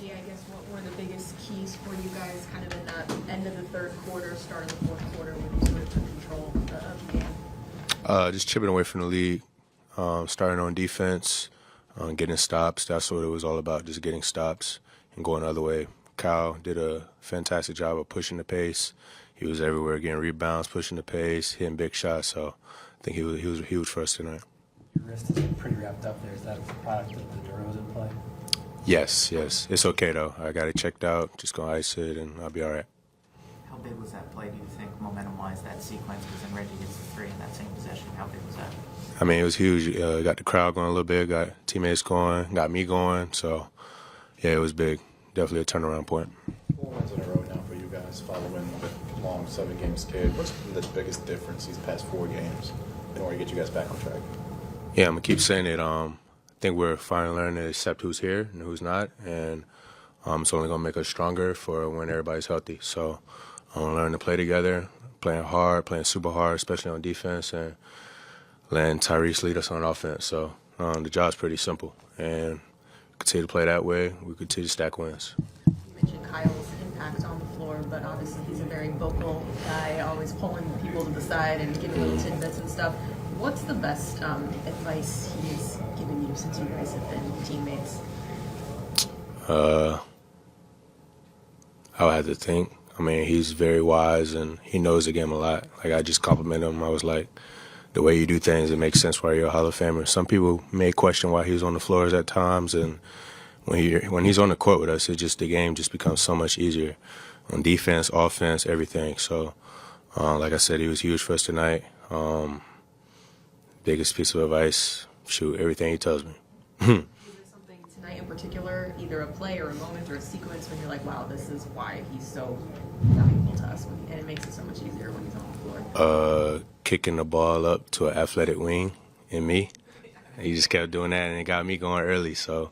consistency, I guess, what were the biggest keys for you guys kind of in that end of the third quarter, start of the fourth quarter when you sort of took control of the game? Just chipping away from the lead, starting on defense, getting stops. That's what it was all about, just getting stops and going the other way. Kyle did a fantastic job of pushing the pace. He was everywhere, getting rebounds, pushing the pace, hitting big shots. So I think he was huge for us tonight. Your wrist is pretty wrapped up there. Is that a product of the DeRozan play? Yes. It's okay, though. I got it checked out. Just going to ice it, and I'll be all right. How big was that play, do you think, momentum-wise, that sequence? Because then Reggie gets the three in that same possession. How big was that? I mean, it was huge. Got the crowd going a little bit, got teammates going, got me going. So, yeah, it was big. Definitely a turnaround point. 4 wins in a row now for you guys following the long 7-game skid. What's been the biggest difference these past 4 games in order to get you guys back on track? Yeah, I'm going to keep saying it. I think we're finally learning to accept who's here and who's not. And it's only going to make us stronger for when everybody's healthy. So I want to learn to play together, playing hard, playing super hard, especially on defense, and letting Tyrese lead us on offense. So the job's pretty simple. And continue to play that way, we continue to stack wins. You mentioned Kyle's impact on the floor, but obviously he's a very vocal guy, always pulling people to the side and giving little tidbits and stuff. What's the best advice he's given you since you guys have been teammates? I would have to think. I mean, he's very wise and he knows the game a lot. Like, I just complimented him. I was like, the way you do things, it makes sense why you're a Hall of Famer. Some people may question why he's on the floors at times, and when he's on the court with us, the game just becomes so much easier on defense, offense, everything. So, like I said, he was huge for us tonight. Biggest piece of advice, shoot everything he tells me. Is there something tonight in particular, either a play or a moment or a sequence when you're like, wow, this is why he's so valuable to us, and it makes it so much easier when he's on the floor? Kicking the ball up to an athletic wing in me. He just kept doing that, and it got me going early. So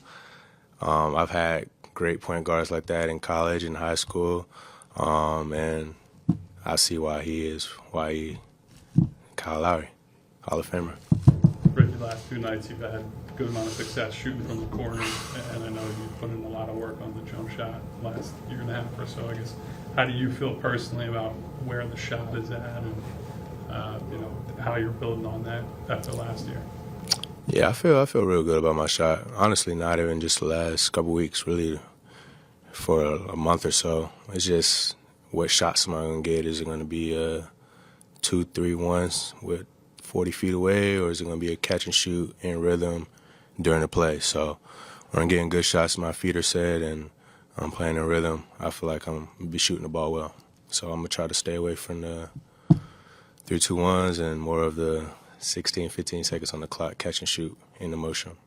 I've had great point guards like that in college and high school, and I see why Kyle Lowry, Hall of Famer. Rick, the last 2 nights you've had a good amount of success shooting from the corner, and I know you've put in a lot of work on the jump shot last year and a half or so. I guess, how do you feel personally about where the shot is at, and how you're building on that after last year? Yeah, I feel real good about my shot. Honestly, not even just the last couple weeks, really for a month or so. It's just what shots am I going to get? Is it going to be 2-3-1s with 40 feet away, or is it going to be a catch and shoot in rhythm during the play? So when I'm getting good shots, my feet are set, and I'm playing in rhythm, I feel like I'm going to be shooting the ball well. So I'm going to try to stay away from the 3-2-1s and more of the 16, 15 seconds on the clock, catch and shoot in the motion.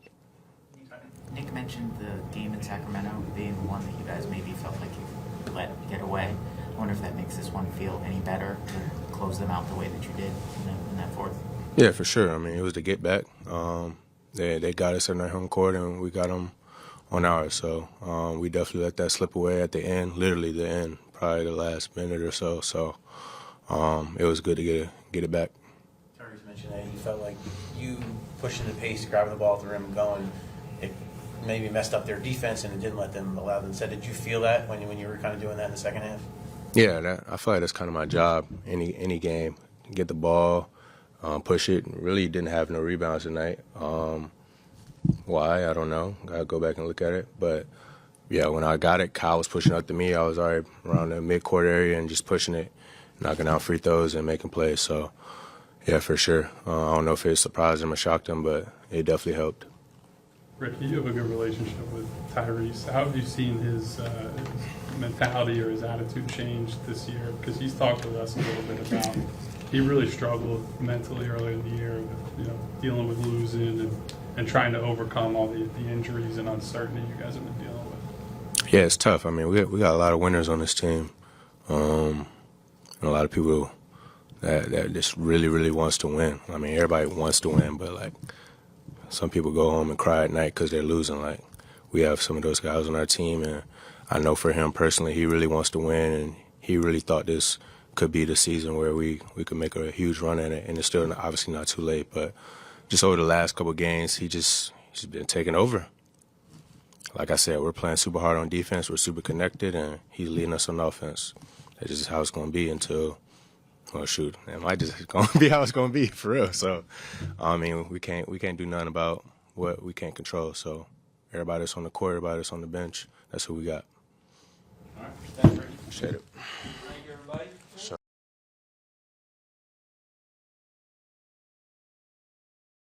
Nick mentioned the game in Sacramento being one that you guys maybe felt like you let get away. I wonder if that makes this one feel any better to close them out the way that you did in that fourth. Yeah, for sure. I mean, it was the get back. They got us on their home court, and we got them on ours. So we definitely let that slip away at the end, literally the end, probably the last minute or so. So it was good to get it back. Tyrese mentioned that you felt like you pushing the pace, grabbing the ball at the rim, and going, it maybe messed up their defense and it didn't let them allow them to set. Did you feel that when you were kind of doing that in the second half? Yeah, I feel like that's kind of my job. Any game, get the ball, push it. Really didn't have no rebounds tonight. Why? I don't know. Gotta go back and look at it. But yeah, when I got it, Kyle was pushing up to me. I was already around the midcourt area and just pushing it, knocking out free throws and making plays. So yeah, for sure. I don't know if it surprised him or shocked him, but it definitely helped. Rick, you have a good relationship with Tyrese. How have you seen his mentality or his attitude change this year? Because he's talked with us a little bit about he really struggled mentally earlier in the year with dealing with losing and trying to overcome all the injuries and uncertainty you guys have been dealing with. Yeah, it's tough. I mean, we got a lot of winners on this team, and a lot of people that just really wants to win. I mean, everybody wants to win, but like some people go home and cry at night because they're losing. Like, we have some of those guys on our team, and I know for him personally, he really wants to win, and he really thought this could be the season where we could make a huge run at it. And it's still obviously not too late, but just over the last couple of games, he's been taking over. like I said, we're playing super hard on defense. We're super connected, and he's leading us on offense. That's just how it's going to be until, well, shoot, it might just going to be how it's going to be for real. So, I mean, we can't do nothing about what we can't control. So, everybody that's on the court, everybody that's on the bench, that's who we got. All right. Thanks, Ricky. Appreciate it.